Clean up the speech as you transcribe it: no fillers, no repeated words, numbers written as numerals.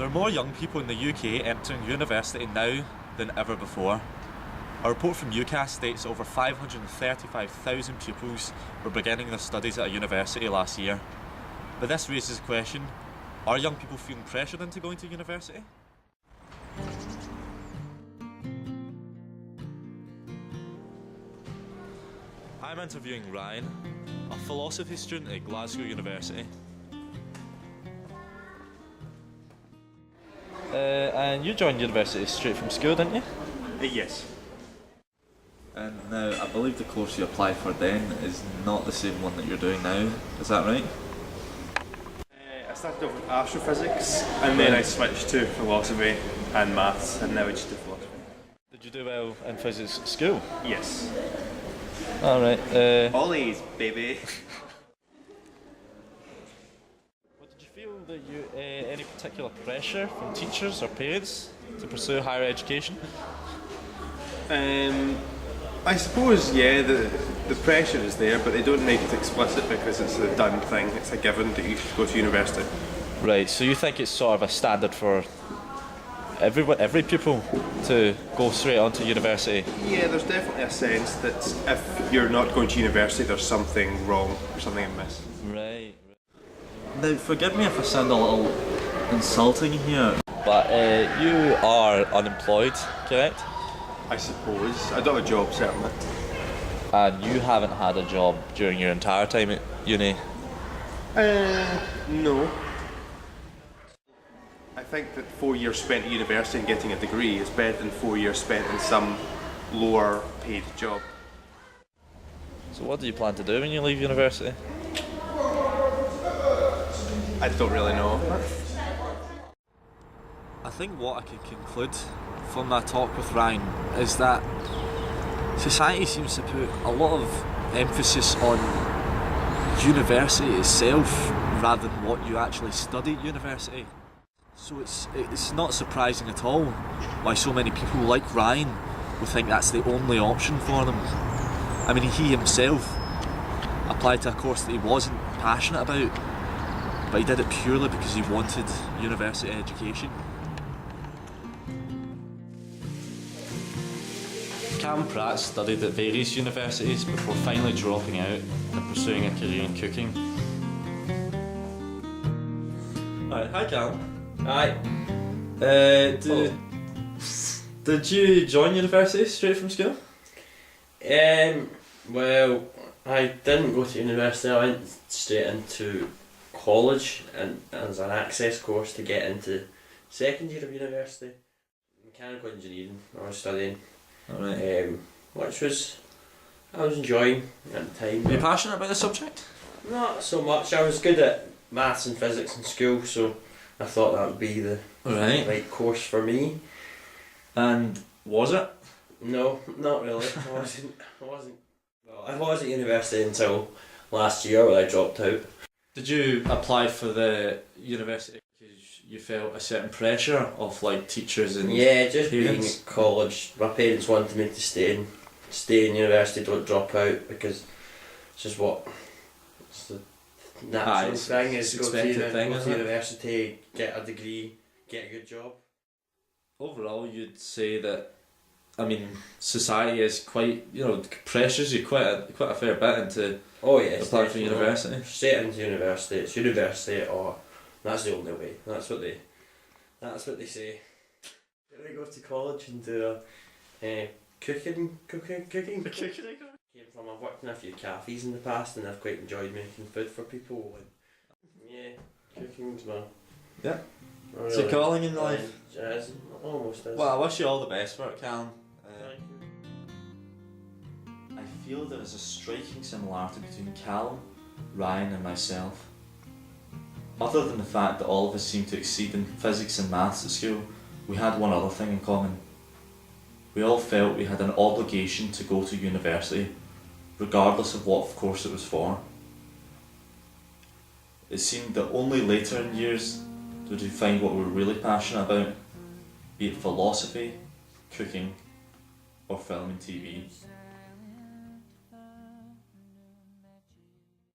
There are more young people in the UK entering university now than ever before. A report from UCAS states over 535,000 pupils were beginning their studies at a university last year. But this raises the question, are young people feeling pressured into going to university? I'm interviewing Ryan, a philosophy student at Glasgow University. And you joined university straight from school, didn't you? Yes. And now, I believe the course you applied for then is not the same one that you're doing now, is that right? I started off with astrophysics and then I switched to philosophy and maths and now I just do philosophy. Did you do well in physics at school? Yes. Alright. All A's, baby. Well, did you feel that you any particular pressure from teachers or parents to pursue higher education? I suppose, yeah, the pressure is there, but they don't make it explicit because it's a done thing. It's a given that you should go to university. Right, so you think it's sort of a standard for every pupil to go straight on to university? Yeah, there's definitely a sense that if you're not going to university, there's something wrong or something amiss. Right. Now, forgive me if I sound a little insulting here, but you are unemployed, correct? I suppose. I don't have a job, certainly. And you haven't had a job during your entire time at uni? No. I think that 4 years spent at university and getting a degree is better than 4 years spent in some lower paid job. So what do you plan to do when you leave university? I don't really know. I think what I can conclude from that talk with Ryan is that society seems to put a lot of emphasis on university itself rather than what you actually study at university. So it's not surprising at all why so many people like Ryan would think that's the only option for them. I mean, he himself applied to a course that he wasn't passionate about, but he did it purely because he wanted university education. Cam Pratt studied at various universities before finally dropping out and pursuing a career in cooking. Hi Cam. Hi. Did you join university straight from school? Well, I didn't go to university. I went straight into college and as an access course to get into second year of university. Mechanical engineering I was studying. Alright. Which I was enjoying at the time. Were you passionate about the subject? Not so much. I was good at maths and physics in school, so I thought that would be the right course for me. And was it? No, not really. I wasn't. Well, I was at university until last year when I dropped out. Did you apply for the university because you felt a certain pressure of like teachers and Yeah, just being parents? at college. My parents wanted me to stay in university, don't drop out, because it's just it's the natural thing is go to university, get a degree, get a good job. Overall, you'd say that, I mean, society is quite, pressures you quite a fair bit into applying for university. Straight into university, it's university or that's the only way. That's what they say. I go to college and do cooking. I've worked in a few cafes in the past and I've quite enjoyed making food for people. And yeah, cooking's my It's a calling in life. It almost is. Well, I wish you all the best for it, Callum. Thank you. I feel there is a striking similarity between Callum, Ryan and myself. Other than the fact that all of us seem to exceed in physics and maths at school, we had one other thing in common. We all felt we had an obligation to go to university, regardless of what course it was for. It seemed that only later in years did we find what we were really passionate about, be it philosophy, cooking, or film and TV.